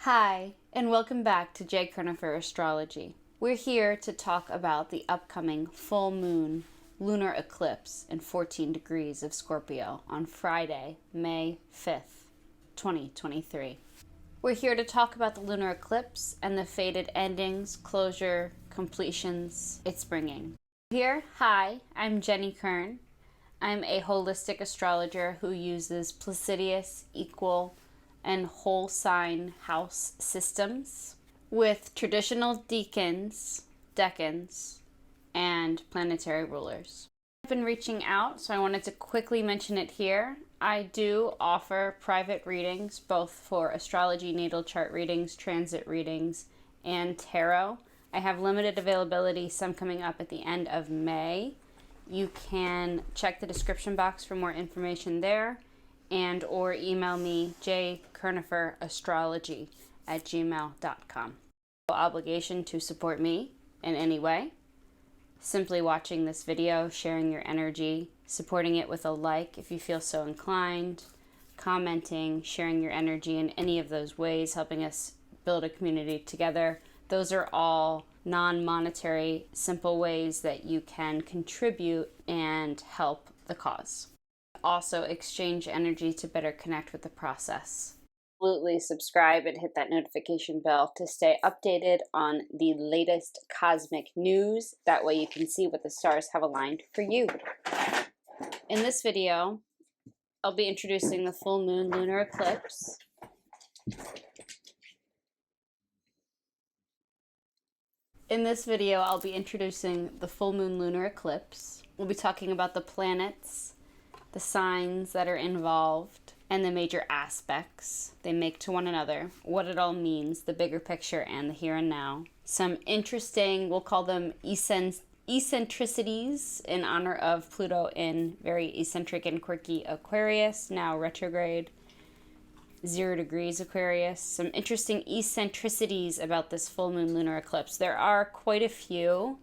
Hi, and welcome back to J. Kernifer Astrology. We're here to talk about the upcoming full moon lunar eclipse in 14 degrees of Scorpio on Friday, May 5th, 2023. We're here to talk about the lunar eclipse and the fated endings, closure, completions it's bringing. Hi, I'm Jenny Kern. I'm a holistic astrologer who uses Placidius, equal, and whole sign house systems with traditional decans, and planetary rulers. I've been reaching out, so I wanted to quickly mention it here. I do offer private readings, both for astrology, natal chart readings, transit readings, and tarot. I have limited availability, some coming up at the end of May. You can check the description box for more information there, and or email me jkernifer.astrology@gmail.com. No obligation to support me in any way. Simply watching this video, sharing your energy, supporting it with a like if you feel so inclined, commenting, sharing your energy in any of those ways, helping us build a community together. Those are all non-monetary, simple ways that you can contribute and help the cause. Also exchange energy to better connect with the process. Absolutely subscribe and hit that notification bell to stay updated on the latest cosmic news. That way you can see what the stars have aligned for you. In this video, I'll be introducing the full moon lunar eclipse. We'll be talking about the planets, the signs that are involved, and the major aspects they make to one another, what it all means, the bigger picture, and the here and now. Some interesting, we'll call them eccentricities in honor of Pluto in very eccentric and quirky Aquarius, now retrograde, 0 degrees Aquarius. Some interesting eccentricities about this full moon lunar eclipse. There are quite a few,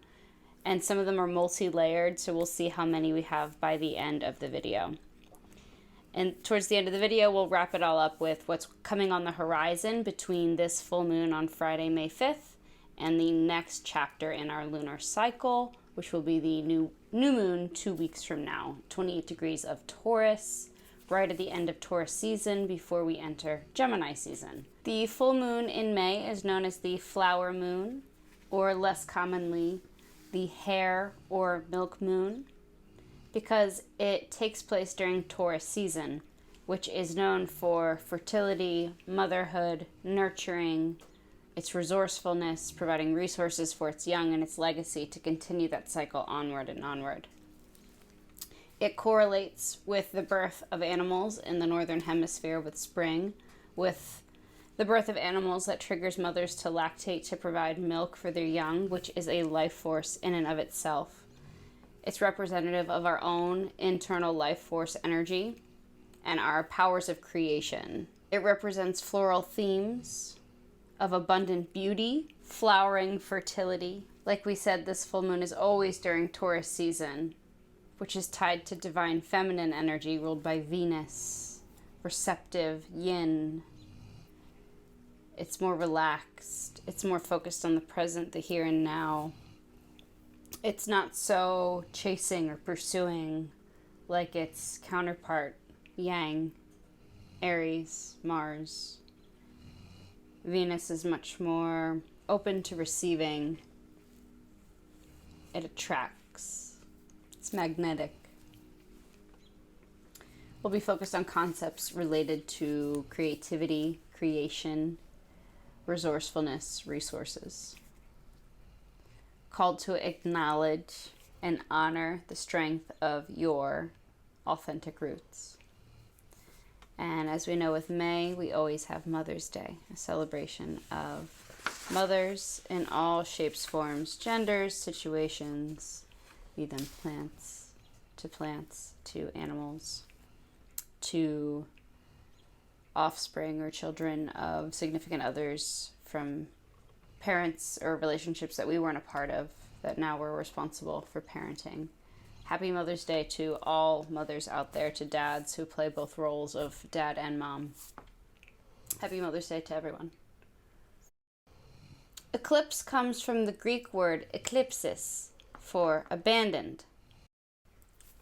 and some of them are multi-layered, so we'll see how many we have by the end of the video. And towards the end of the video, we'll wrap it all up with what's coming on the horizon between this full moon on Friday, May 5th, and the next chapter in our lunar cycle, which will be the new moon 2 weeks from now, 28 degrees of Taurus, right at the end of Taurus season before we enter Gemini season. The full moon in May is known as the flower moon, or less commonly, the hair or milk moon, because it takes place during Taurus season, which is known for fertility, motherhood, nurturing, its resourcefulness, providing resources for its young and its legacy to continue that cycle onward and onward. It correlates with the birth of animals in the northern hemisphere with spring, with the birth of animals that triggers mothers to lactate to provide milk for their young, which is a life force in and of itself. It's representative of our own internal life force energy and our powers of creation. It represents floral themes of abundant beauty, flowering fertility. Like we said, this full moon is always during Taurus season, which is tied to divine feminine energy ruled by Venus, receptive, yin. It's more relaxed. It's more focused on the present, the here and now. It's not so chasing or pursuing like its counterpart, Yang, Aries, Mars. Venus is much more open to receiving. It attracts. It's magnetic. We'll be focused on concepts related to creativity, creation, resourcefulness, resources. Called to acknowledge and honor the strength of your authentic roots. And as we know with May, we always have Mother's Day, a celebration of mothers in all shapes, forms, genders, situations, be them plants, to animals, to offspring or children of significant others, from parents or relationships that we weren't a part of that now we're responsible for parenting. Happy Mother's Day to all mothers out there, to dads who play both roles of dad and mom. Happy Mother's Day to everyone. Eclipse comes from the Greek word eklipsis, for abandoned.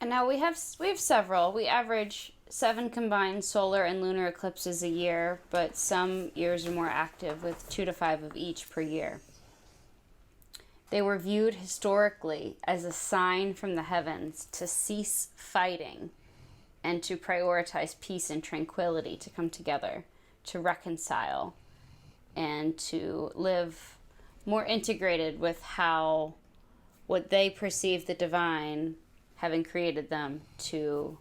And now we have several. We average 7 combined solar and lunar eclipses a year, but some years are more active with 2 to 5 of each per year. They were viewed historically as a sign from the heavens to cease fighting and to prioritize peace and tranquility, to come together, to reconcile, and to live more integrated with how what they perceive the divine, having created them, to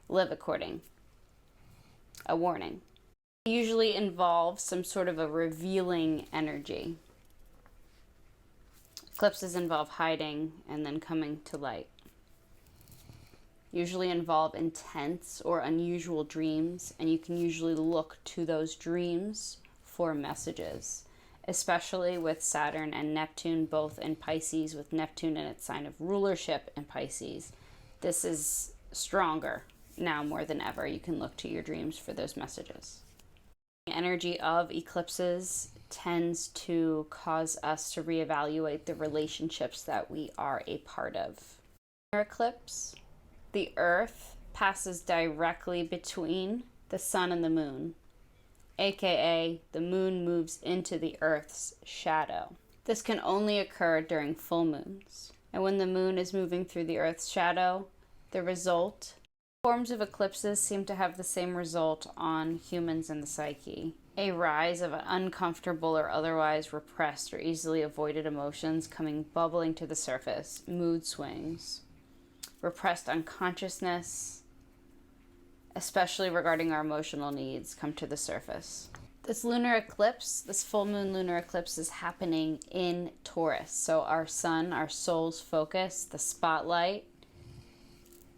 live according. A warning. It usually involves some sort of a revealing energy. Eclipses involve hiding and then coming to light. Usually involve intense or unusual dreams, and you can usually look to those dreams for messages, especially with Saturn and Neptune both in Pisces, with Neptune in its sign of rulership in Pisces. This is stronger now more than ever. You can look to your dreams for those messages. The energy of eclipses tends to cause us to reevaluate the relationships that we are a part of. Lunar eclipse, the Earth passes directly between the sun and the moon, aka the moon moves into the Earth's shadow. This can only occur during full moons. And when the moon is moving through the Earth's shadow, the result, forms of eclipses seem to have the same result on humans and the psyche. A rise of uncomfortable or otherwise repressed or easily avoided emotions coming bubbling to the surface, mood swings, repressed unconsciousness, especially regarding our emotional needs, come to the surface. This lunar eclipse, this full moon lunar eclipse, is happening in Taurus. So our sun, our soul's focus, the spotlight,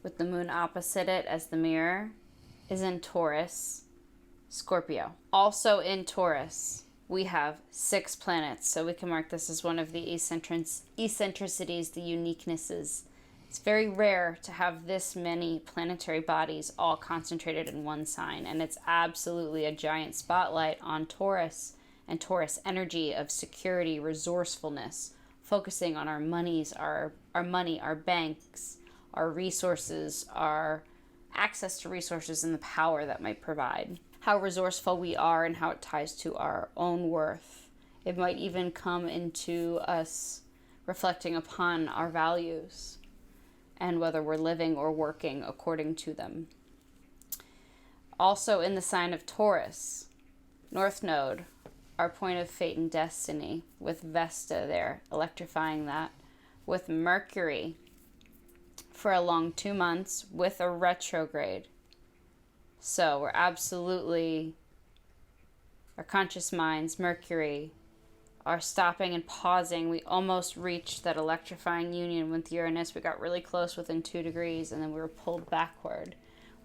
with the moon opposite it as the mirror, is in Taurus, Scorpio. Also in Taurus, we have 6 planets. So we can mark this as one of the eccentricities, the uniquenesses. It's very rare to have this many planetary bodies all concentrated in one sign, and it's absolutely a giant spotlight on Taurus and Taurus energy of security, resourcefulness, focusing on our monies, our money, our banks, our resources, our access to resources, and the power that might provide. How resourceful we are and how it ties to our own worth. It might even come into us reflecting upon our values and whether we're living or working according to them. Also in the sign of Taurus, North Node, our point of fate and destiny, with Vesta there, electrifying that, with Mercury for a long 2 months with a retrograde. So we're absolutely, our conscious minds, Mercury, are stopping and pausing. We almost reached that electrifying union with Uranus. We got really close within 2 degrees, and then we were pulled backward.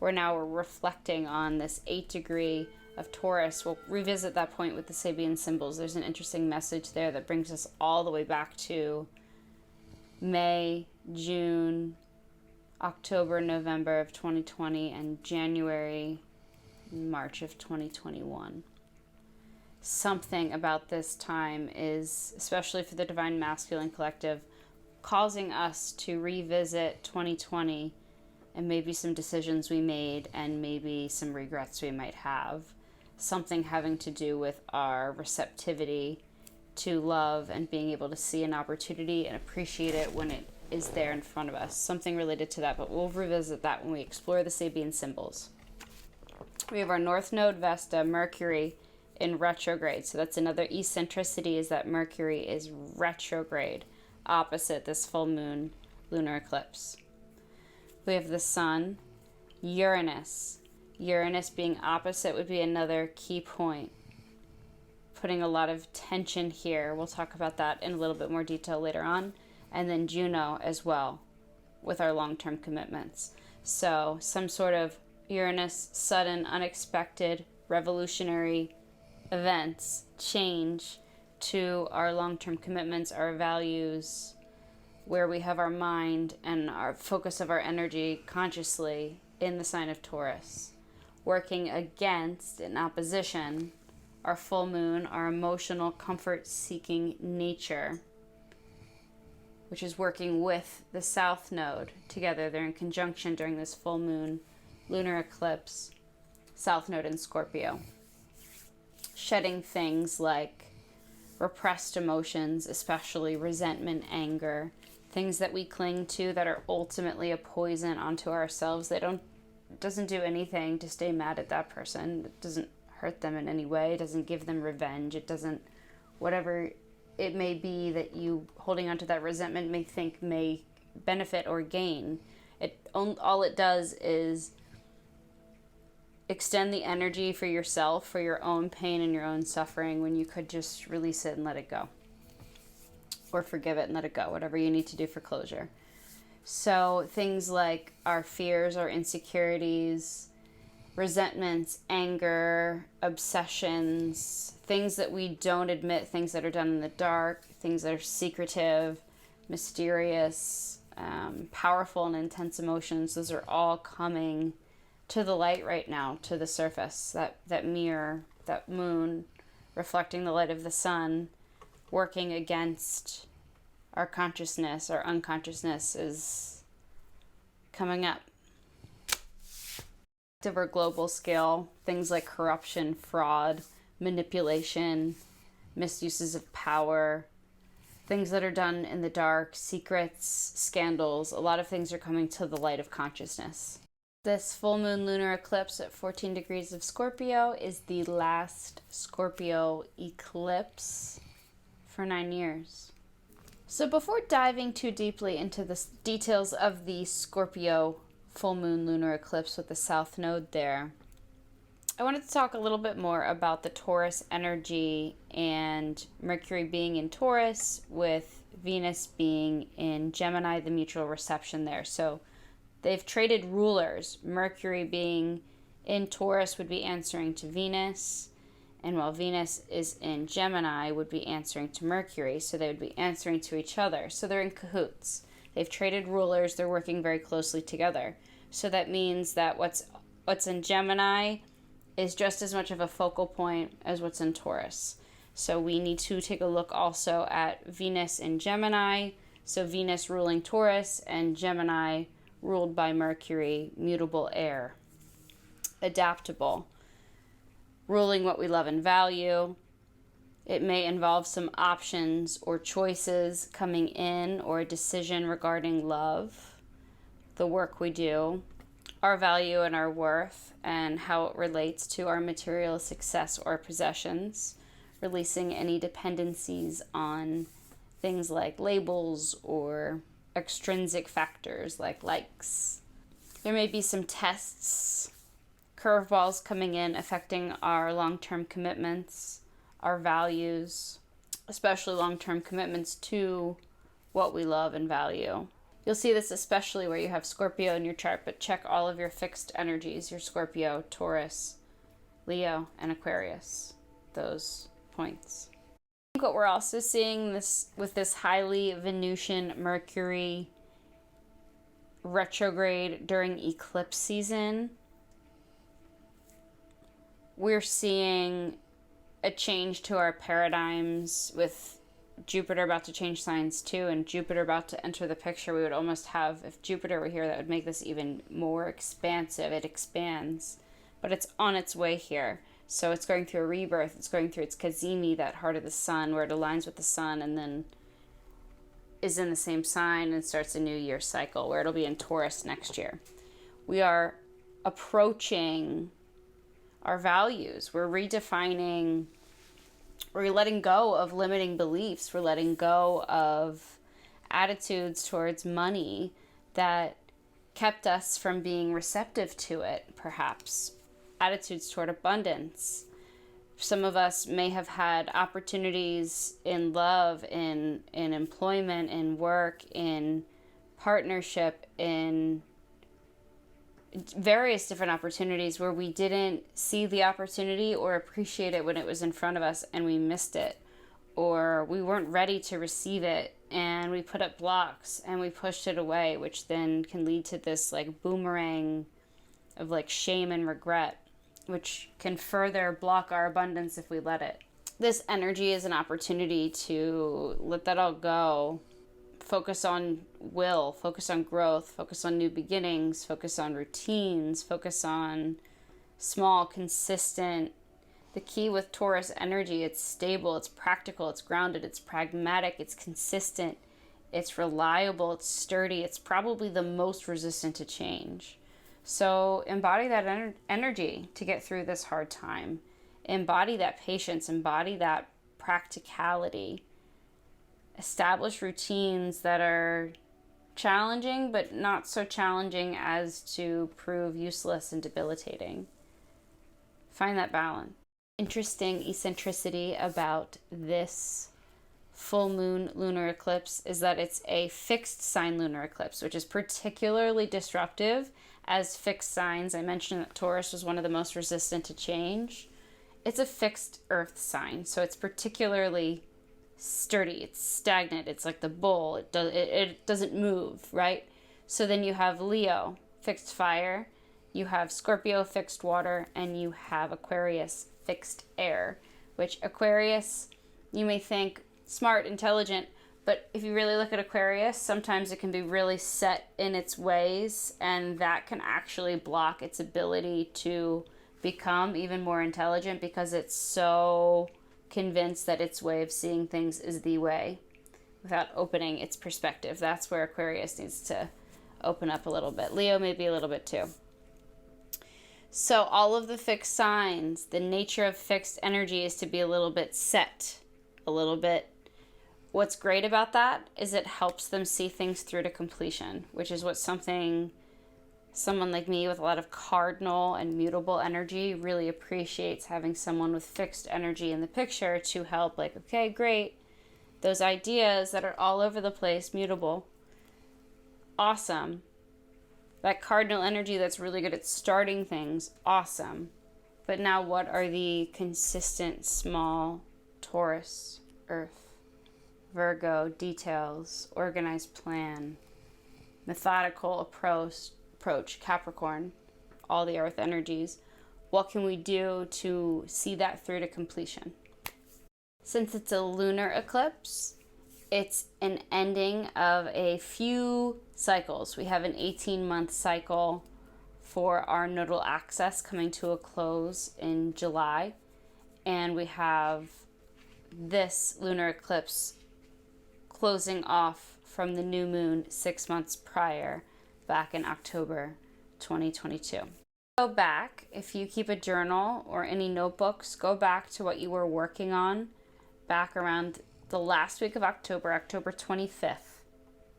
We're reflecting on this 8 degree of Taurus. We'll revisit that point with the Sabian symbols. There's an interesting message there that brings us all the way back to May, June, October, November of 2020, and January, March of 2021. Something about this time is, especially for the Divine Masculine Collective, causing us to revisit 2020 and maybe some decisions we made and maybe some regrets we might have. Something having to do with our receptivity to love and being able to see an opportunity and appreciate it when it is there in front of us. Something related to that, but we'll revisit that when we explore the Sabian symbols. We have our North Node Vesta, Mercury, in retrograde. So that's another eccentricity, is that Mercury is retrograde opposite this full moon lunar eclipse. We have the sun, Uranus. Uranus being opposite would be another key point, putting a lot of tension here. We'll talk about that in a little bit more detail later on. And then Juno as well with our long-term commitments. So some sort of Uranus, sudden, unexpected, revolutionary events, change to our long-term commitments, our values, where we have our mind and our focus of our energy consciously in the sign of Taurus, working against, in opposition, our full moon, our emotional comfort-seeking nature, which is working with the south node together. They're in conjunction during this full moon lunar eclipse, south node in Scorpio. Shedding things like repressed emotions, especially resentment, anger, things that we cling to that are ultimately a poison onto ourselves. It doesn't do anything to stay mad at that person. It doesn't hurt them in any way. It doesn't give them revenge. It doesn't, whatever it may be that you holding onto that resentment may benefit or gain. All it does is extend the energy for yourself, for your own pain and your own suffering, when you could just release it and let it go. Or forgive it and let it go, whatever you need to do for closure. So things like our fears, our insecurities, resentments, anger, obsessions, things that we don't admit, things that are done in the dark, things that are secretive, mysterious, powerful and intense emotions, those are all coming to the light right now, to the surface. That mirror, that moon reflecting the light of the sun, working against our consciousness, our unconsciousness, is coming up. To our global scale, things like corruption, fraud, manipulation, misuses of power, things that are done in the dark, secrets, scandals, a lot of things are coming to the light of consciousness. This full moon lunar eclipse at 14 degrees of Scorpio is the last Scorpio eclipse for 9 years. So before diving too deeply into the details of the Scorpio full moon lunar eclipse with the south node there, I wanted to talk a little bit more about the Taurus energy and Mercury being in Taurus with Venus being in Gemini, the mutual reception there. So they've traded rulers. Mercury being in Taurus would be answering to Venus, and while Venus is in Gemini would be answering to Mercury, so they would be answering to each other. So they're in cahoots. They've traded rulers. They're working very closely together. So that means that what's in Gemini is just as much of a focal point as what's in Taurus. So we need to take a look also at Venus in Gemini. So Venus ruling Taurus and Gemini ruled by Mercury, mutable air, adaptable, ruling what we love and value. It may involve some options or choices coming in, or a decision regarding love, the work we do, our value and our worth, and how it relates to our material success or possessions, releasing any dependencies on things like labels or extrinsic factors like likes. There may be some tests, curveballs coming in affecting our long-term commitments, our values, especially long-term commitments to what we love and value. You'll see this especially where you have Scorpio in your chart, but check all of your fixed energies, your Scorpio, Taurus, Leo, and Aquarius, those points. I think what we're also seeing with this highly Venusian Mercury retrograde during eclipse season, we're seeing a change to our paradigms with Jupiter about to change signs too, and Jupiter about to enter the picture. We would almost have, if Jupiter were here, that would make this even more expansive. It expands, but it's on its way here. So it's going through a rebirth. It's going through its Kazemi, that heart of the sun, where it aligns with the sun and then is in the same sign and starts a new year cycle, where it'll be in Taurus next year. We are approaching our values. We're redefining. We're letting go of limiting beliefs. We're letting go of attitudes towards money that kept us from being receptive to it, perhaps. Attitudes toward abundance. Some of us may have had opportunities in love, in employment, in work, in partnership, in various different opportunities where we didn't see the opportunity or appreciate it when it was in front of us and we missed it, or we weren't ready to receive it and we put up blocks and we pushed it away, which then can lead to this like boomerang of like shame and regret. which can further block our abundance if we let it. This energy is an opportunity to let that all go. Focus on will, focus on growth, focus on new beginnings, focus on routines, focus on small, consistent. The key with Taurus energy, it's stable, it's practical, it's grounded, it's pragmatic, it's consistent, it's reliable, it's sturdy, it's probably the most resistant to change. So embody that energy to get through this hard time. Embody that patience, embody that practicality. Establish routines that are challenging, but not so challenging as to prove useless and debilitating. Find that balance. Interesting eccentricity about this full moon lunar eclipse is that it's a fixed sign lunar eclipse, which is particularly disruptive as fixed signs. I mentioned that Taurus was one of the most resistant to change. It's a fixed earth sign, so it's particularly sturdy, it's stagnant, it's like the bull, it doesn't move, right? So then you have Leo, fixed fire, you have Scorpio, fixed water, and you have Aquarius, fixed air, which Aquarius, you may think smart, intelligent, but if you really look at Aquarius, sometimes it can be really set in its ways, and that can actually block its ability to become even more intelligent because it's so convinced that its way of seeing things is the way without opening its perspective. That's where Aquarius needs to open up a little bit. Leo maybe a little bit too. So all of the fixed signs, the nature of fixed energy is to be a little bit set, a little bit. What's great about that is it helps them see things through to completion, which is what someone like me with a lot of cardinal and mutable energy really appreciates, having someone with fixed energy in the picture to help, like, okay, great. Those ideas that are all over the place, mutable, awesome. That cardinal energy that's really good at starting things, awesome. But now what are the consistent, small Taurus, Earth, Virgo, details, organized plan, methodical approach, Capricorn, all the earth energies. What can we do to see that through to completion? Since it's a lunar eclipse, it's an ending of a few cycles. We have an 18-month cycle for our nodal axis coming to a close in July, and we have this lunar eclipse closing off from the new moon 6 months prior, back in October 2022. Go back, if you keep a journal or any notebooks, go back to what you were working on back around the last week of October, October 25th,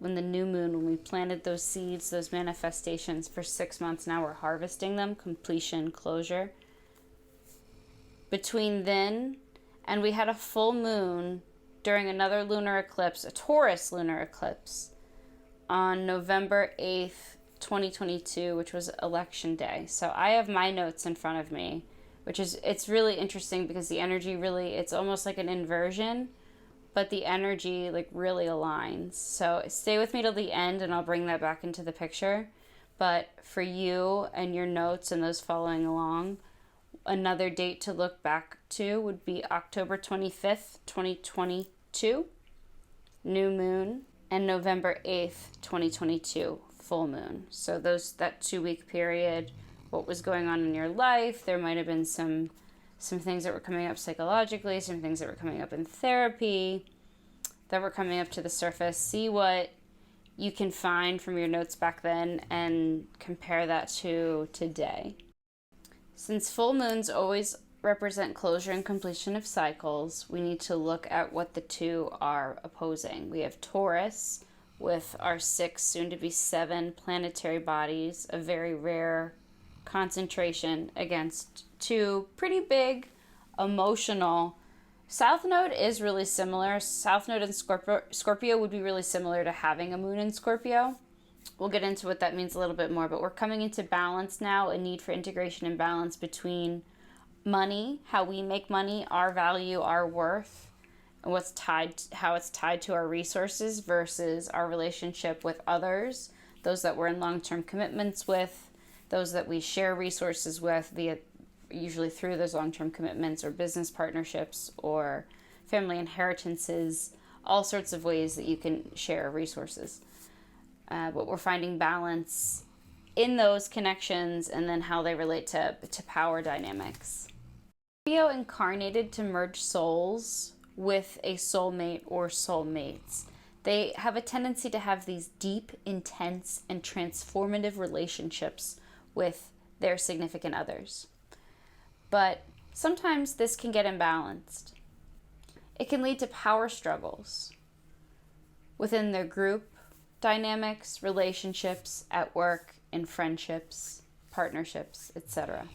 when the new moon, when we planted those seeds, those manifestations for 6 months. Now we're harvesting them, completion, closure. Between then and we had a full moon during another lunar eclipse, a Taurus lunar eclipse, on November 8th, 2022, which was election day. So I have my notes in front of me, it's really interesting because the energy really, it's almost like an inversion, but the energy like really aligns. So stay with me till the end and I'll bring that back into the picture. But for you and your notes and those following along, another date to look back to would be October 25th, 2022, new moon, and November 8th, 2022, full moon. So that 2-week period, what was going on in your life, there might have been some things that were coming up psychologically, some things that were coming up in therapy, that were coming up to the surface. See what you can find from your notes back then and compare that to today. Since full moons always represent closure and completion of cycles, we need to look at what the two are opposing. We have Taurus with our 6, soon to be 7 planetary bodies, a very rare concentration against 2 pretty big emotional. South Node is really similar. South Node and Scorpio would be really similar to having a moon in Scorpio. We'll get into what that means a little bit more, but we're coming into balance now, a need for integration and balance between money, how we make money, our value, our worth, and how it's tied to our resources versus our relationship with others, those that we're in long-term commitments with, those that we share resources with via usually through those long-term commitments or business partnerships or family inheritances, all sorts of ways that you can share resources. But we're finding balance in those connections and then how they relate to power dynamics. Scorpio incarnated to merge souls with a soulmate or soulmates. They have a tendency to have these deep, intense, and transformative relationships with their significant others. But sometimes this can get imbalanced. It can lead to power struggles within their group dynamics, relationships, at work, in friendships, partnerships, etc.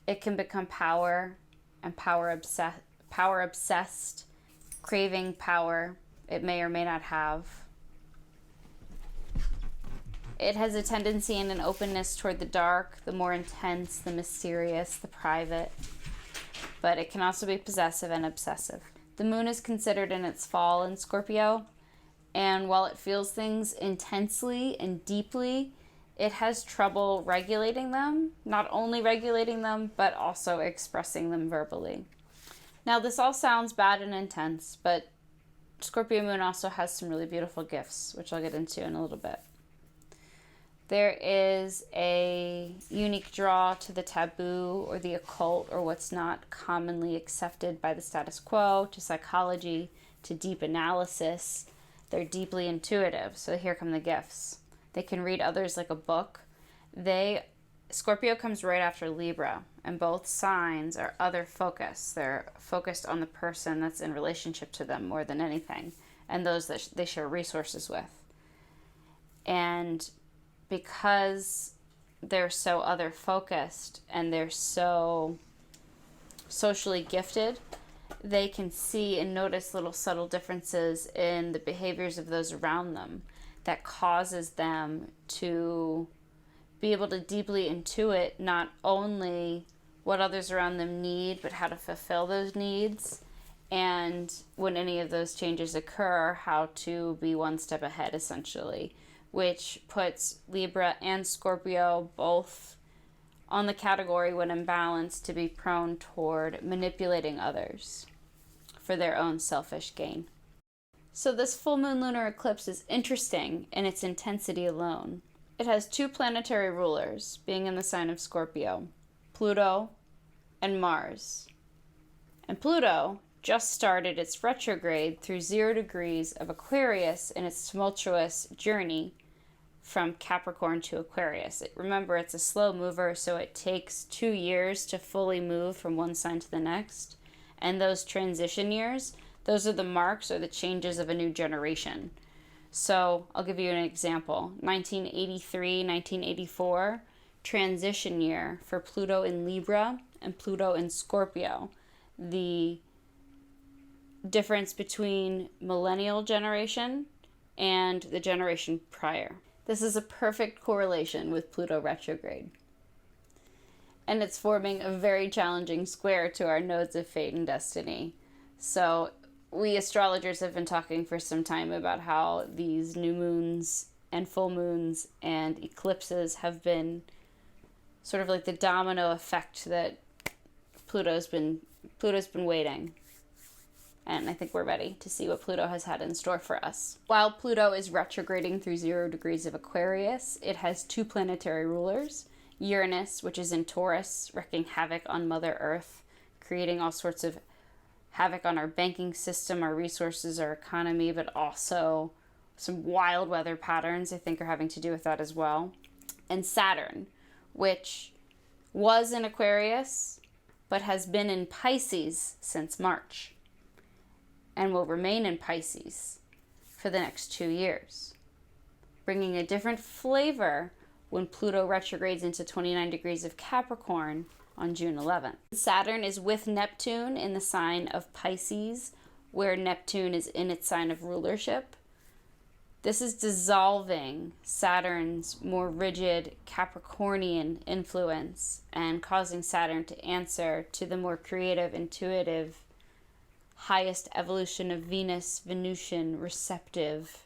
It can become power and power obsessed, craving power it may or may not have. It has a tendency and an openness toward the dark, the more intense, the mysterious, the private. But it can also be possessive and obsessive. The moon is considered in its fall in Scorpio, and while it feels things intensely and deeply, it has trouble regulating them, not only regulating them, but also expressing them verbally. Now, this all sounds bad and intense, but Scorpio moon also has some really beautiful gifts, which I'll get into in a little bit. There is a unique draw to the taboo or the occult or what's not commonly accepted by the status quo, to psychology, to deep analysis. They're deeply intuitive, so here come the gifts. They can read others like a book. Scorpio comes right after Libra, and both signs are other focus. They're focused on the person that's in relationship to them more than anything, and those that they share resources with. And because they're so other focused and they're so socially gifted, they can see and notice little subtle differences in the behaviors of those around them that causes them to be able to deeply intuit not only what others around them need, but how to fulfill those needs. And when any of those changes occur, how to be one step ahead, essentially, which puts Libra and Scorpio both on the category, when imbalanced, to be prone toward manipulating others for their own selfish gain. So this full moon lunar eclipse is interesting in its intensity alone. It has two planetary rulers being in the sign of Scorpio, Pluto and Mars. And Pluto just started its retrograde through 0 degrees of Aquarius in its tumultuous journey from Capricorn to Aquarius. Remember, it's a slow mover, so it takes 2 years to fully move from one sign to the next. And those transition years, those are the marks or the changes of a new generation. So I'll give you an example. 1983, 1984, transition year for Pluto in Libra and Pluto in Scorpio. The difference between Millennial generation and the generation prior. This is a perfect correlation with Pluto retrograde. And it's forming a very challenging square to our nodes of fate and destiny. So we astrologers have been talking for some time about how these new moons and full moons and eclipses have been sort of like the domino effect that Pluto's been waiting. And I think we're ready to see what Pluto has had in store for us. While Pluto is retrograding through 0 degrees of Aquarius, it has two planetary rulers. Uranus, which is in Taurus, wreaking havoc on Mother Earth, creating all sorts of havoc on our banking system, our resources, our economy, but also some wild weather patterns I think are having to do with that as well. And Saturn, which was in Aquarius, but has been in Pisces since March, and will remain in Pisces for the next 2 years, bringing a different flavor when Pluto retrogrades into 29 degrees of Capricorn on June 11th. Saturn is with Neptune in the sign of Pisces, where Neptune is in its sign of rulership. This is dissolving Saturn's more rigid Capricornian influence and causing Saturn to answer to the more creative, intuitive, highest evolution of Venus, Venusian, receptive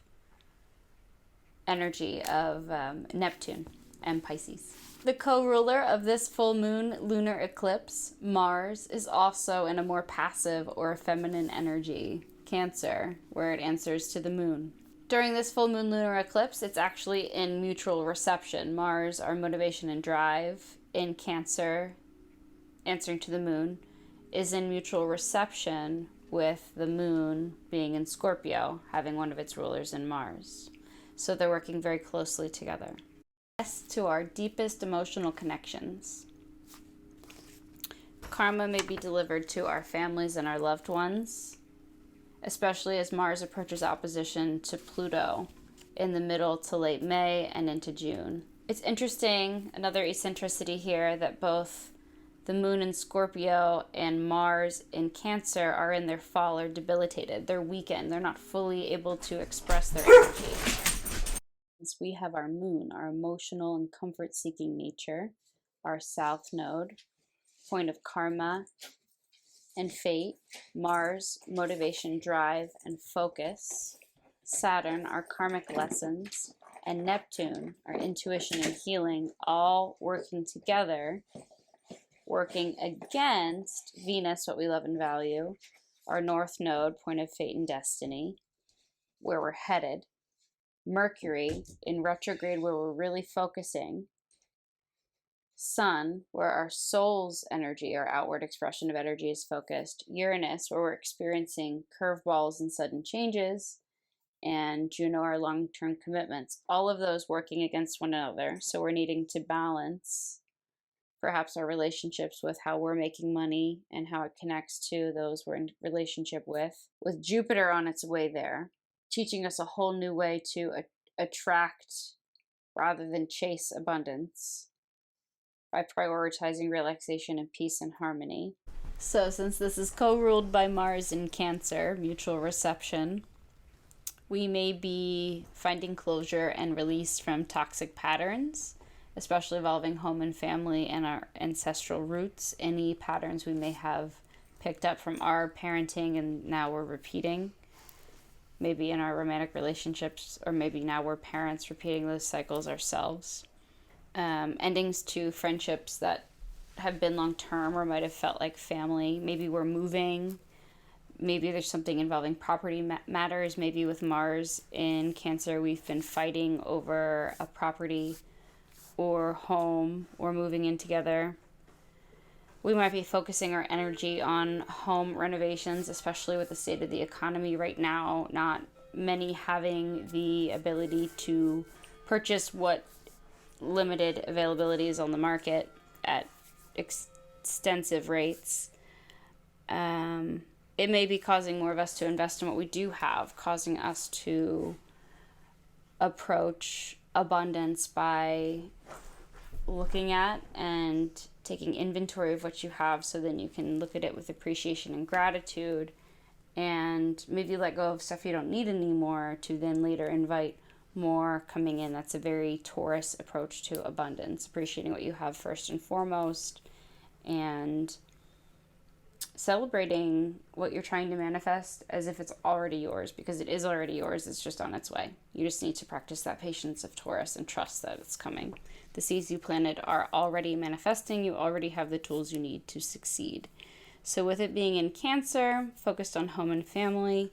energy of Neptune and Pisces. The co-ruler of this full moon lunar eclipse, Mars, is also in a more passive or feminine energy, Cancer, where it answers to the moon. During this full moon lunar eclipse, it's actually in mutual reception. Mars, our motivation and drive, in Cancer, answering to the moon, is in mutual reception with the moon being in Scorpio, having one of its rulers in Mars. So they're working very closely together. To our deepest emotional connections. Karma may be delivered to our families and our loved ones, especially as Mars approaches opposition to Pluto in the middle to late May and into June. It's interesting, another eccentricity here, that both the moon in Scorpio and Mars in Cancer are in their fall or debilitated. They're weakened. They're not fully able to express their energy. We have our moon, our emotional and comfort-seeking nature, our south node, point of karma and fate, Mars, motivation, drive, and focus, Saturn, our karmic lessons, and Neptune, our intuition and healing, all working together, working against Venus, what we love and value, our north node, point of fate and destiny, where we're headed, Mercury in retrograde, where we're really focusing, Sun, where our soul's energy, our outward expression of energy is focused, Uranus, where we're experiencing curveballs and sudden changes, and Juno, our long-term commitments, all of those working against one another. So we're needing to balance perhaps our relationships with how we're making money and how it connects to those we're in relationship with Jupiter on its way there, teaching us a whole new way to attract rather than chase abundance by prioritizing relaxation and peace and harmony. So since this is co-ruled by Mars in Cancer, mutual reception, we may be finding closure and release from toxic patterns, especially involving home and family and our ancestral roots, any patterns we may have picked up from our parenting and now we're repeating. Maybe in our romantic relationships, or maybe now we're parents repeating those cycles ourselves. Endings to friendships that have been long-term or might have felt like family. Maybe we're moving. Maybe there's something involving property matters. Maybe with Mars in Cancer, we've been fighting over a property or home or moving in together. We might be focusing our energy on home renovations, especially with the state of the economy right now. Not many having the ability to purchase what limited availability is on the market at extensive rates. It may be causing more of us to invest in what we do have, causing us to approach abundance by looking at and taking inventory of what you have, so then you can look at it with appreciation and gratitude and maybe let go of stuff you don't need anymore to then later invite more coming in. That's a very Taurus approach to abundance, appreciating what you have first and foremost and celebrating what you're trying to manifest as if it's already yours, because it is already yours. It's just on its way. You just need to practice that patience of Taurus and trust that it's coming. The seeds you planted are already manifesting. You already have the tools you need to succeed. So with it being in Cancer, focused on home and family,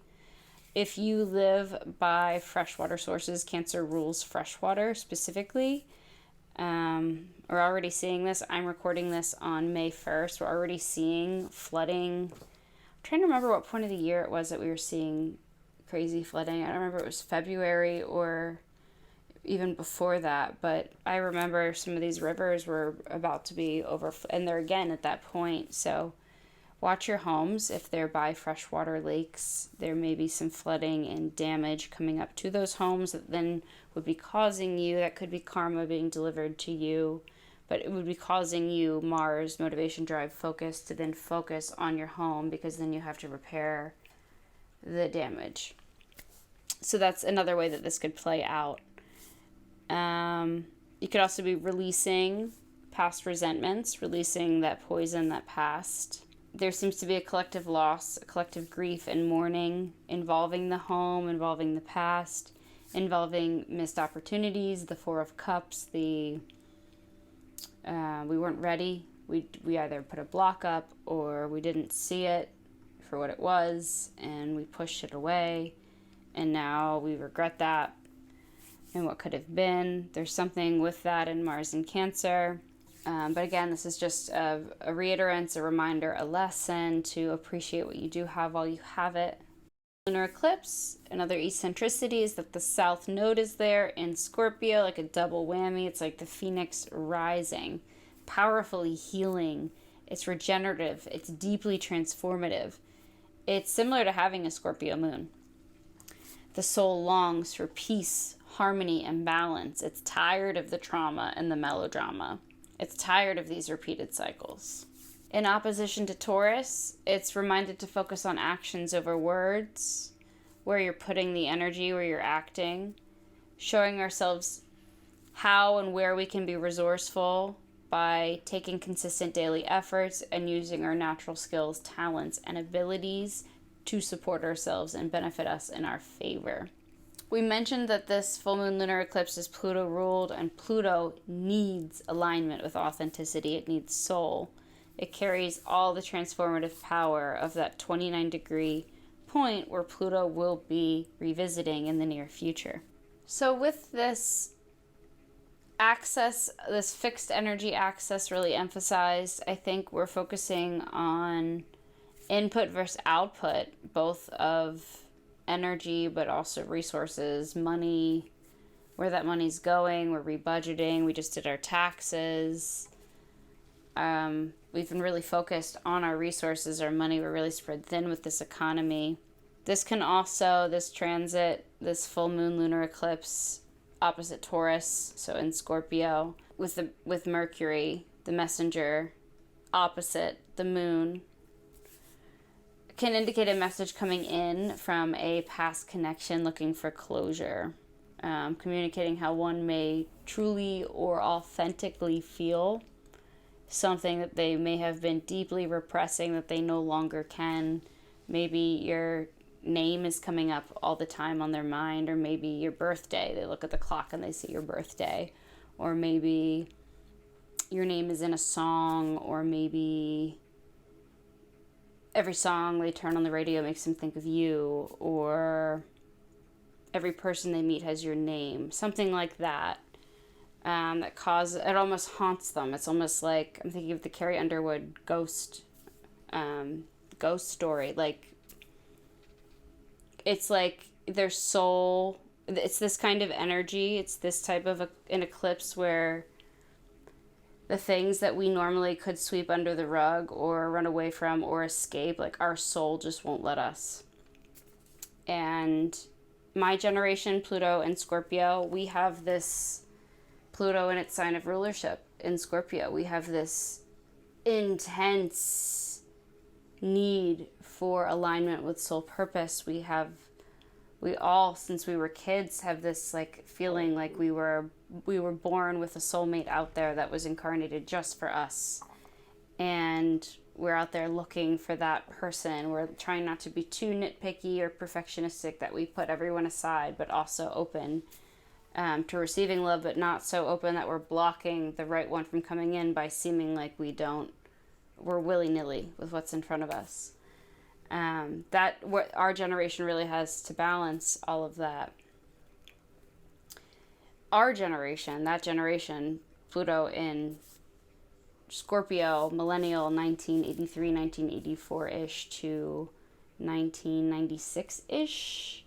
if you live by freshwater sources, Cancer rules freshwater specifically. We're already seeing this. I'm recording this on May 1st. We're already seeing flooding. I'm trying to remember what point of the year it was that we were seeing crazy flooding. I don't remember if it was February or even before that, but I remember some of these rivers were about to be over, and they're again at that point. So watch your homes. If they're by freshwater lakes, there may be some flooding and damage coming up to those homes that then would be causing you, that could be karma being delivered to you, but it would be causing you, Mars, motivation, drive, focus, to then focus on your home, because then you have to repair the damage. So that's another way that this could play out. You could also be releasing past resentments, releasing that poison, that past. There seems to be a collective loss, a collective grief and mourning involving the home, involving the past, involving missed opportunities, the Four of Cups, the We weren't ready. We either put a block up or we didn't see it for what it was and we pushed it away, and now we regret that and what could have been. There's something with that in Mars and Cancer. But again, this is just a reiterance, a reminder, a lesson to appreciate what you do have while you have it. Lunar eclipse, another eccentricity is that the south node is there in Scorpio, like a double whammy. It's like the phoenix rising, powerfully healing. It's regenerative. It's deeply transformative. It's similar to having a Scorpio moon. The soul longs for peace, harmony, and balance. It's tired of the trauma and the melodrama. It's tired of these repeated cycles. In opposition to Taurus, it's reminded to focus on actions over words, where you're putting the energy, where you're acting, showing ourselves how and where we can be resourceful by taking consistent daily efforts and using our natural skills, talents, and abilities to support ourselves and benefit us in our favor. We mentioned that this full moon lunar eclipse is Pluto ruled, and Pluto needs alignment with authenticity. It needs soul. It carries all the transformative power of that 29-degree point where Pluto will be revisiting in the near future. So with this access, this fixed energy access really emphasized, I think we're focusing on input versus output, both of energy, but also resources, money, where that money's going. We're rebudgeting. We just did our taxes. We've been really focused on our resources, our money. We're really spread thin with this economy. This can also, this transit, this full moon lunar eclipse opposite Taurus, so in Scorpio, with Mercury, the messenger, opposite the moon, can indicate a message coming in from a past connection looking for closure, communicating how one may truly or authentically feel something that they may have been deeply repressing that they no longer can. Maybe your name is coming up all the time on their mind, or maybe your birthday. They look at the clock and they see your birthday. Or maybe your name is in a song, or maybe every song they turn on the radio makes them think of you, or every person they meet has your name. Something like that. That causes, it almost haunts them. It's almost like, I'm thinking of the Carrie Underwood ghost story. Like, it's like their soul, it's this kind of energy. It's this type of an eclipse where the things that we normally could sweep under the rug or run away from or escape, like our soul just won't let us. And my generation, Pluto and Scorpio, we have this Pluto in its sign of rulership in Scorpio. We have this intense need for alignment with soul purpose. We all, since we were kids, have this like feeling like we were born with a soulmate out there that was incarnated just for us. And we're out there looking for that person. We're trying not to be too nitpicky or perfectionistic, that we put everyone aside, but also open to receiving love, but not so open that we're blocking the right one from coming in by seeming like we're willy-nilly with what's in front of us. That what our generation really has to balance all of that. Our generation, that generation, Pluto in Scorpio, Millennial, 1983, 1984-ish to 1996-ish.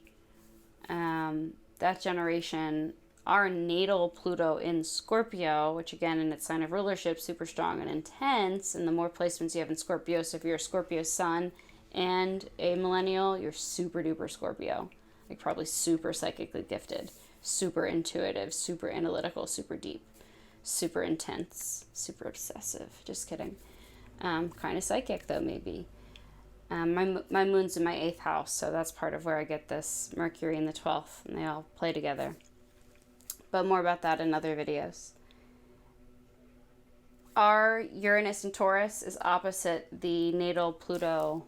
That generation, our natal Pluto in Scorpio, which again in its sign of rulership, super strong and intense, and the more placements you have in Scorpio, so if you're a Scorpio sun and a millennial, you're super duper Scorpio, like probably super psychically gifted, super intuitive, super analytical, super deep, super intense, super obsessive. Just kidding. Kind of psychic though, maybe. My moon's in my 8th house, so that's part of where I get this Mercury in the 12th, and they all play together. But more about that in other videos. Our Uranus in Taurus is opposite the natal Pluto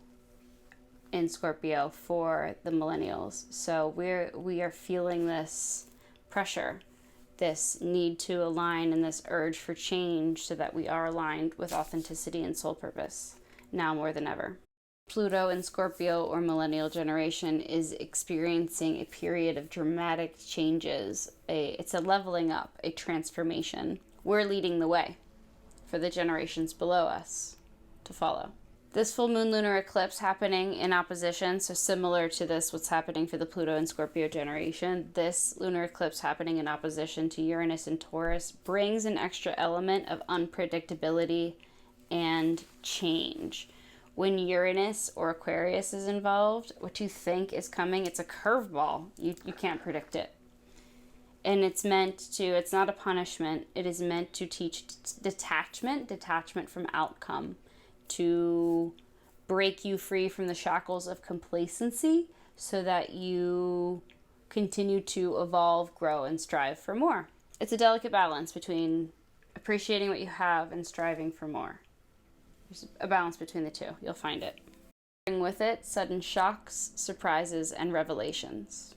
in Scorpio for the millennials. So we are feeling this pressure this need to align and this urge for change so that we are aligned with authenticity and soul purpose now more than ever. Pluto in Scorpio or Millennial generation is experiencing a period of dramatic changes. It's a leveling up, a transformation. We're leading the way for the generations below us to follow. This full moon lunar eclipse happening in opposition, so similar to this, what's happening for the Pluto and Scorpio generation, this lunar eclipse happening in opposition to Uranus and Taurus brings an extra element of unpredictability and change. When Uranus or Aquarius is involved, what you think is coming, it's a curveball. You can't predict it. And it's not a punishment. It is meant to teach detachment from outcome, to break you free from the shackles of complacency so that you continue to evolve, grow, and strive for more. It's a delicate balance between appreciating what you have and striving for more. There's a balance between the two. You'll find it. Bring with it sudden shocks, surprises, and revelations.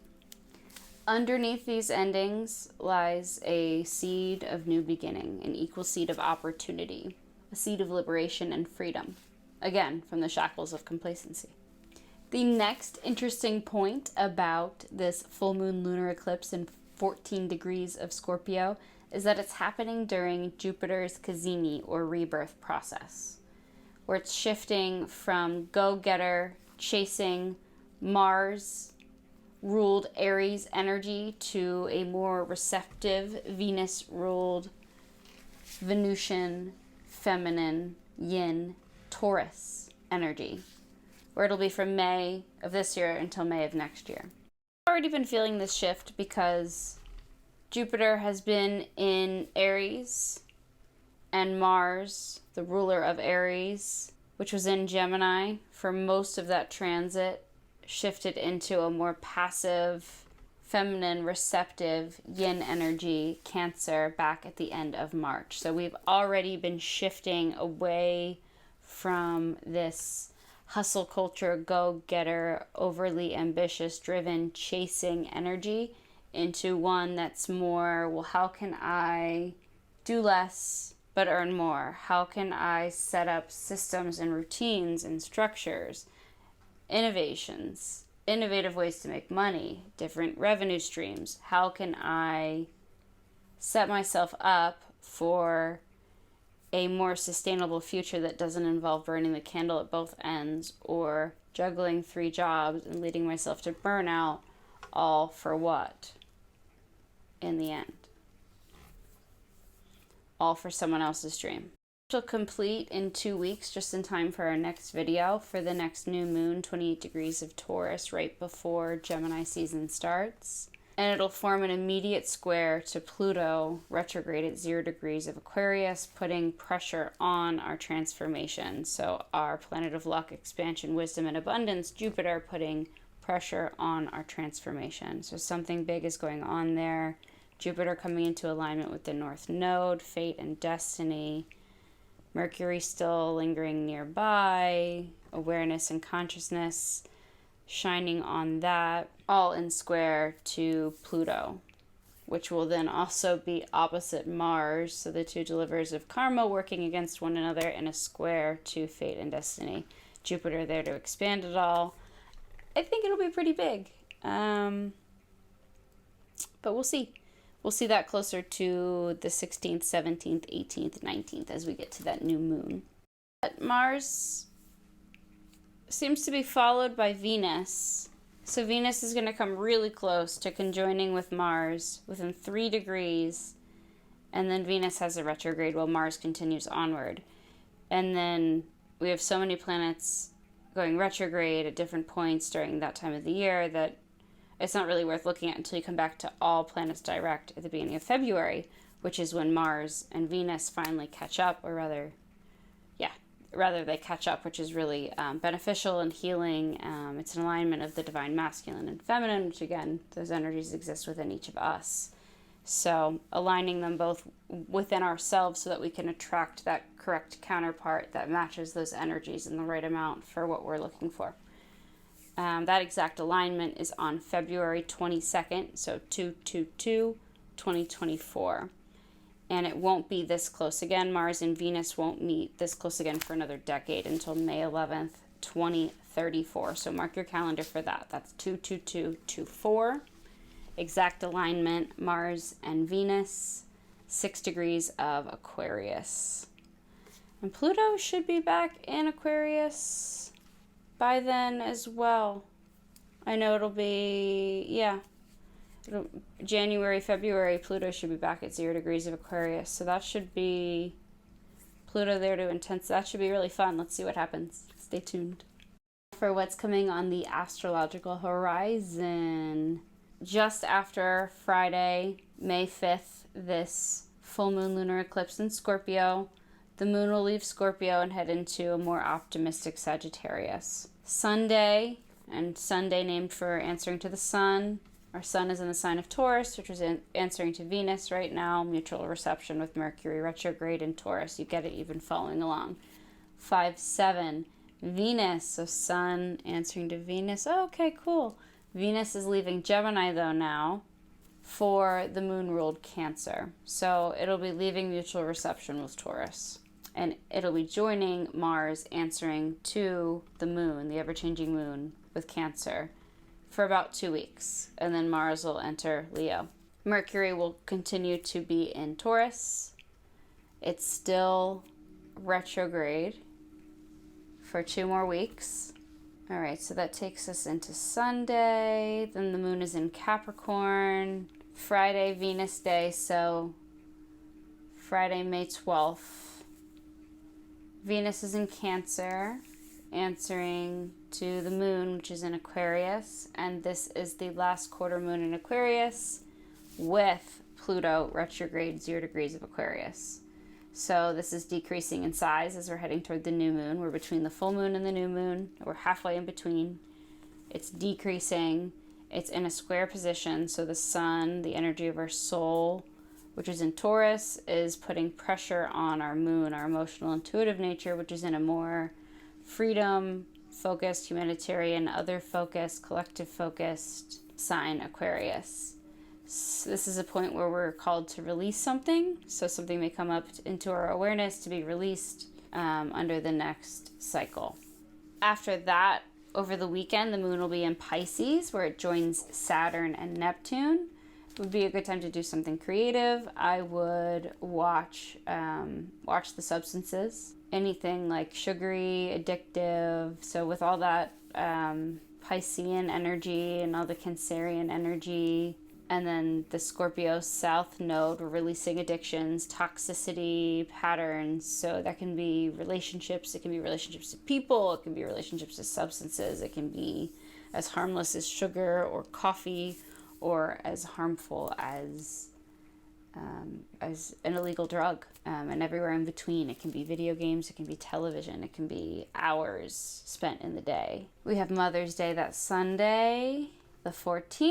Underneath these endings lies a seed of new beginning, an equal seed of opportunity, a seed of liberation and freedom, again, from the shackles of complacency. The next interesting point about this full moon lunar eclipse in 14 degrees of Scorpio is that it's happening during Jupiter's Cazimi or rebirth process, where it's shifting from go-getter, chasing, Mars-ruled Aries energy to a more receptive, Venus-ruled, Venusian, feminine, yin, Taurus energy, where it'll be from May of this year until May of next year. I've already been feeling this shift because Jupiter has been in Aries and Mars, the ruler of Aries, which was in Gemini for most of that transit, shifted into a more passive, feminine, receptive, yin energy, Cancer, back at the end of March. So we've already been shifting away from this hustle culture, go-getter, overly ambitious, driven, chasing energy into one that's more, well, how can I do less but earn more? How can I set up systems and routines and structures, innovations, innovative ways to make money, different revenue streams? How can I set myself up for a more sustainable future that doesn't involve burning the candle at both ends or juggling 3 jobs and leading myself to burnout, all for what in the end? All for someone else's dream. She'll complete in 2 weeks, just in time for our next video for the next new moon, 28 degrees of Taurus, right before Gemini season starts. And it'll form an immediate square to Pluto retrograde at 0 degrees of Aquarius, putting pressure on our transformation. So our planet of luck, expansion, wisdom, and abundance, Jupiter, putting pressure on our transformation. So something big is going on there. Jupiter coming into alignment with the North Node, fate and destiny. Mercury still lingering nearby, awareness and consciousness shining on that, all in square to Pluto, which will then also be opposite Mars, so the two delivers of karma working against one another in a square to fate and destiny. Jupiter there to expand it all. I think it'll be pretty big, but we'll see. We'll see that closer to the 16th, 17th, 18th, 19th as we get to that new moon. But Mars seems to be followed by Venus. So Venus is going to come really close to conjoining with Mars within 3 degrees. And then Venus has a retrograde while Mars continues onward. And then we have so many planets going retrograde at different points during that time of the year that it's not really worth looking at until you come back to all planets direct at the beginning of February, which is when Mars and Venus finally catch up, or rather they catch up, which is really beneficial and healing. It's an alignment of the divine masculine and feminine, which again, those energies exist within each of us. So aligning them both within ourselves so that we can attract that correct counterpart that matches those energies in the right amount for what we're looking for. That exact alignment is on February 22nd, so 222, 2024. And it won't be this close again. Mars and Venus won't meet this close again for another decade until May 11th, 2034. So mark your calendar for that. That's 22224. Exact alignment, Mars and Venus, 6 degrees of Aquarius. And Pluto should be back in Aquarius by then as well. I know it'll be, January, February, Pluto should be back at 0 degrees of Aquarius. So that should be Pluto there to intense. That should be really fun. Let's see what happens. Stay tuned. For what's coming on the astrological horizon. Just after Friday, May 5th, this full moon lunar eclipse in Scorpio, the moon will leave Scorpio and head into a more optimistic Sagittarius. Sunday, and Sunday named for answering to the sun. Our sun is in the sign of Taurus, which is answering to Venus right now. Mutual reception with Mercury retrograde in Taurus. You get it, you've been following along. 5-7, Venus. So sun answering to Venus. Oh, okay, cool. Venus is leaving Gemini, though, now for the moon-ruled Cancer. So it'll be leaving mutual reception with Taurus. And it'll be joining Mars answering to the moon, the ever-changing moon, with Cancer for about 2 weeks. And then Mars will enter Leo. Mercury will continue to be in Taurus. It's still retrograde for 2 more weeks. All right, so that takes us into Sunday. Then the moon is in Capricorn. Friday, Venus Day, so Friday, May 12th. Venus is in Cancer, answering to the moon, which is in Aquarius. And this is the last quarter moon in Aquarius with Pluto retrograde 0 degrees of Aquarius. So this is decreasing in size as we're heading toward the new moon. We're between the full moon and the new moon. We're halfway in between. It's decreasing. It's in a square position. So the sun, the energy of our soul, which is in Taurus, is putting pressure on our moon, our emotional, intuitive nature, which is in a more freedom-focused, humanitarian, other-focused, collective-focused sign, Aquarius. So this is a point where we're called to release something. So something may come up into our awareness to be released under the next cycle. After that, over the weekend, the moon will be in Pisces, where it joins Saturn and Neptune. It would be a good time to do something creative. I would watch the substances, anything like sugary, addictive. So with all that Piscean energy and all the Cancerian energy, and then the Scorpio South Node, we're releasing addictions, toxicity patterns. So that can be relationships. It can be relationships to people. It can be relationships to substances. It can be as harmless as sugar or coffee, or as harmful as an illegal drug, and everywhere in between. It can be video games, it can be television, it can be hours spent in the day. We have Mother's Day that Sunday, the 14th,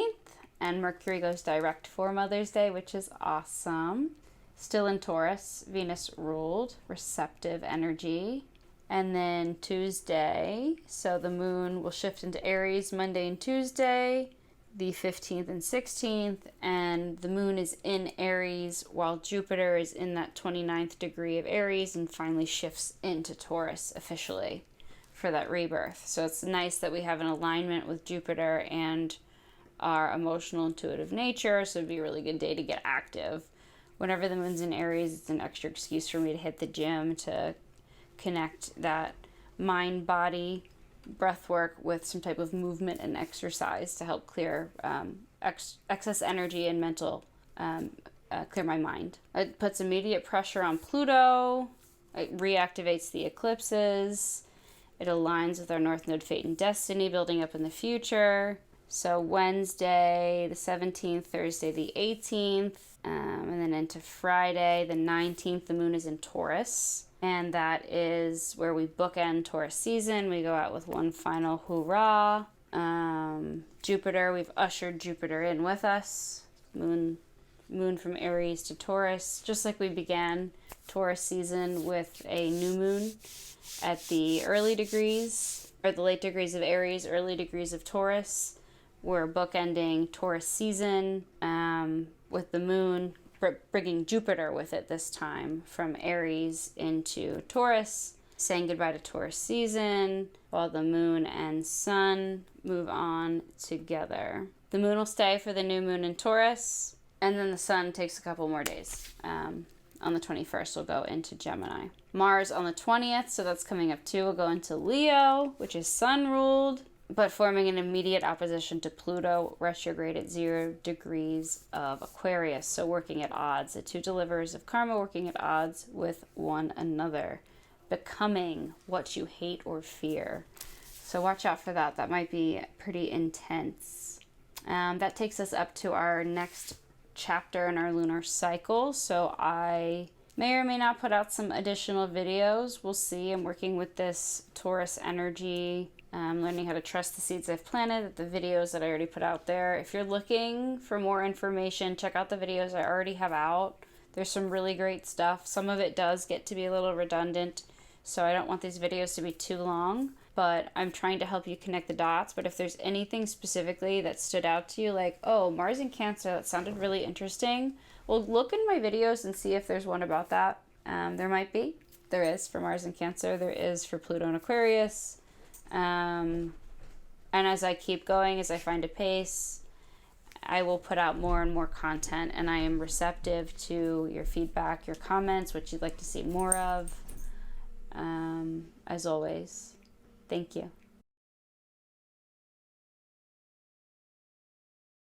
and Mercury goes direct for Mother's Day, which is awesome. Still in Taurus, Venus ruled, receptive energy. And then Tuesday, so the moon will shift into Aries Monday and Tuesday, the 15th and 16th, and the moon is in Aries while Jupiter is in that 29th degree of Aries and finally shifts into Taurus officially for that rebirth. So it's nice that we have an alignment with Jupiter and our emotional, intuitive nature, so it'd be a really good day to get active. Whenever the moon's in Aries, it's an extra excuse for me to hit the gym, to connect that mind-body breath work with some type of movement and exercise to help clear excess energy and mental, clear my mind. It puts immediate pressure on Pluto. It reactivates the eclipses. It aligns with our North Node fate and destiny, building up in the future. So Wednesday, the 17th, Thursday, the 18th, and then into Friday, the 19th, the moon is in Taurus. And that is where we bookend Taurus season. We go out with one final hurrah. Jupiter, we've ushered Jupiter in with us. Moon from Aries to Taurus. Just like we began Taurus season with a new moon at the early degrees, or the late degrees of Aries, early degrees of Taurus. We're bookending Taurus season with the moon bringing Jupiter with it this time from Aries into Taurus, saying goodbye to Taurus season while the moon and sun move on together. The moon will stay for the new moon in Taurus, and then the sun takes a couple more days. On the 21st, will go into Gemini. Mars on the 20th, so that's coming up too, will go into Leo, which is sun ruled, but forming an immediate opposition to Pluto, retrograde at 0 degrees of Aquarius, so working at odds. The two delivers of karma working at odds with one another, becoming what you hate or fear. So watch out for that. That might be pretty intense. That takes us up to our next chapter in our lunar cycle. So I may or may not put out some additional videos. We'll see. I'm working with this Taurus energy. I'm learning how to trust the seeds I've planted, the videos that I already put out there. If you're looking for more information, check out the videos I already have out. There's some really great stuff. Some of it does get to be a little redundant, so I don't want these videos to be too long, but I'm trying to help you connect the dots. But if there's anything specifically that stood out to you, like, oh, Mars in Cancer, that sounded really interesting, well, look in my videos and see if there's one about that. There might be. There is for Mars in Cancer. There is for Pluto and Aquarius. And as I keep going, as I find a pace, I will put out more and more content, and I am receptive to your feedback, your comments, what you'd like to see more of. As always, thank you.